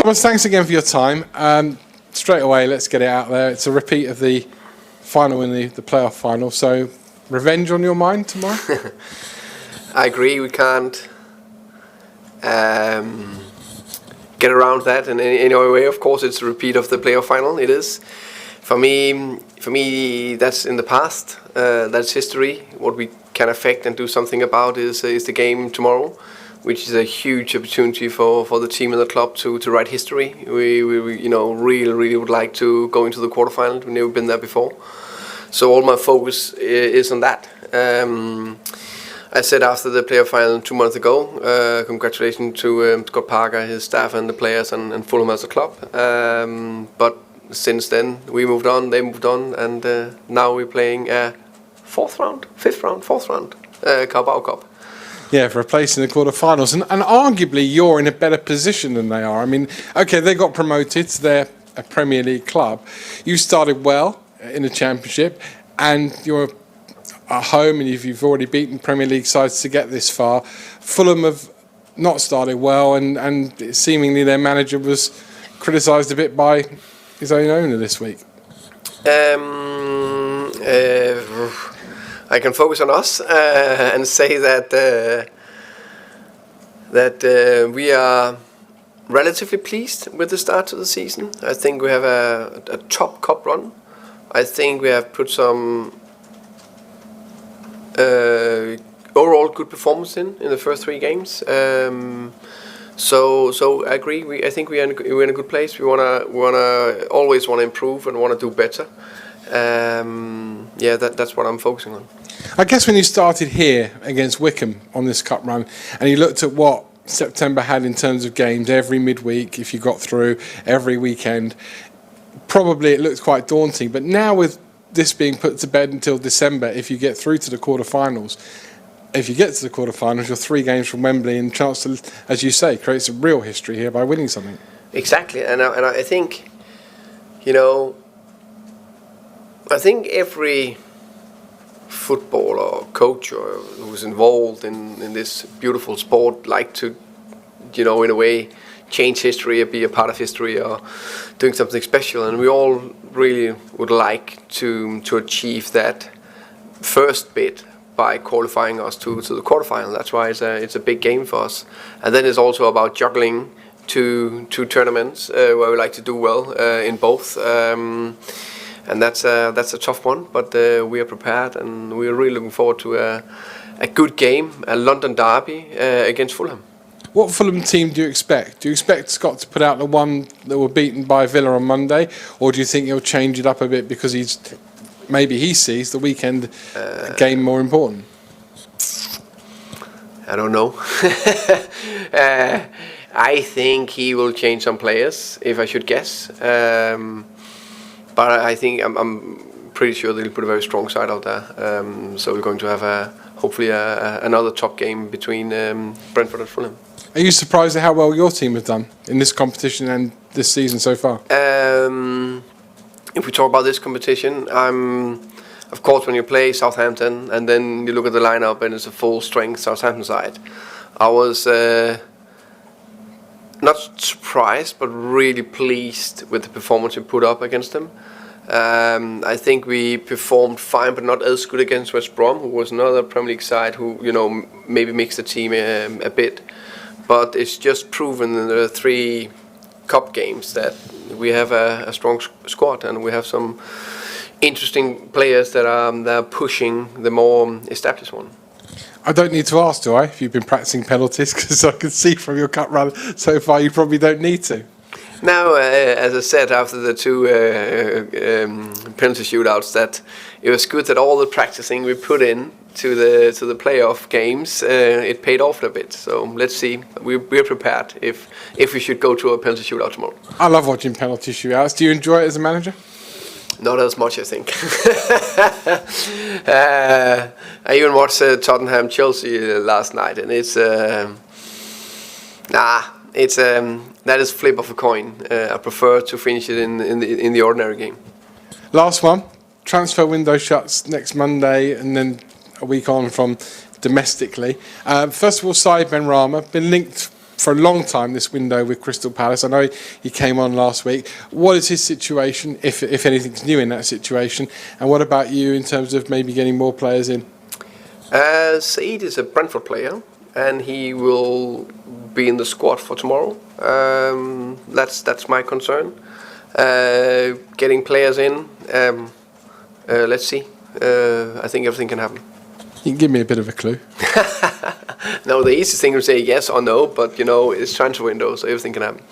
Thomas, thanks again for your time. Straight away, let's get it out there. It's a repeat of the final in the playoff final. So, revenge on your mind tomorrow? I agree. We can't get around that in any way. Of course, it's a repeat of the playoff final. It is. For me, that's in the past. That's history. What we can affect and do something about is the game tomorrow, which is a huge opportunity for the team and the club to write history. We really would like to go into the quarterfinal. We've never been there before, so all my focus is on that. I said after the playoff final 2 months ago, congratulations to Scott Parker, his staff, and the players, and Fulham as a club. But since then, we moved on, they moved on, and now we're playing a fourth round, Carabao Cup. Yeah, for a place in the quarterfinals. And arguably, you're in a better position than they are. I mean, okay, they got promoted, so they're a Premier League club. You started well in the Championship, and you're at home, and you've already beaten Premier League sides to get this far. Fulham have not started well, and seemingly their manager was criticised a bit by his own owner this week. I can focus on us and say that we are relatively pleased with the start of the season. I think we have a top cup run. I think we have put some overall good performance in the first 3 games. So I agree. I think we're in a good place. We always wanna improve and wanna do better. That's what I'm focusing on. I guess when you started here against Wycombe on this cup run, and you looked at what September had in terms of games every midweek, if you got through every weekend, probably it looked quite daunting. But now with this being put to bed until December, if you get through to the quarterfinals, you're 3 games from Wembley, and chance to, as you say, create some real history here by winning something. Exactly, and I think, I think every footballer or coach or who's involved in this beautiful sport like to, in a way, change history or be a part of history or doing something special, and we all really would like to achieve that first bit by qualifying us to the quarterfinal. That's why it's a big game for us, and then it's also about juggling two tournaments where we like to do well in both. And that's a tough one, but we are prepared, and we are really looking forward to a good game, a London derby against Fulham. What Fulham team do you expect? Do you expect Scott to put out the one that were beaten by Villa on Monday, or do you think he'll change it up a bit because maybe he sees the weekend game more important? I don't know. I think he will change some players, if I should guess. But I think I'm pretty sure they'll put a very strong side out there. So we're going to have hopefully another top game between Brentford and Fulham. Are you surprised at how well your team have done in this competition and this season so far? If we talk about this competition, of course, when you play Southampton and then you look at the lineup and it's a full strength Southampton side, I was not surprised, but really pleased with the performance we put up against them. I think we performed fine, but not as good against West Brom, who was another Premier League side who, maybe mixed the team a bit. But it's just proven in the 3 cup games that we have a strong squad, and we have some interesting players that are pushing the more established one. I don't need to ask, do I, if you've been practicing penalties? Because I can see from your cut run so far you probably don't need to. Now, as I said after the 2 penalty shootouts, that it was good that all the practicing we put in to the playoff games, it paid off a bit. So let's see. We're prepared if we should go to a penalty shootout tomorrow. I love watching penalty shootouts. Do you enjoy it as a manager? Not as much, I think. I even watched Tottenham-Chelsea last night, and that is flip of a coin. I prefer to finish it in the ordinary game. Last one. Transfer window shuts next Monday, and then a week on from domestically. First of all, Saïd Benrahma been linked for a long time this window with Crystal Palace. I know he came on last week. What is his situation, if anything's new in that situation? And what about you in terms of maybe getting more players in? Said is a Brentford player, and he will be in the squad for tomorrow. That's my concern. Getting players in. Let's see. I think everything can happen. You can give me a bit of a clue. No, the easiest thing to say yes or no, but it's transfer window, so everything can happen.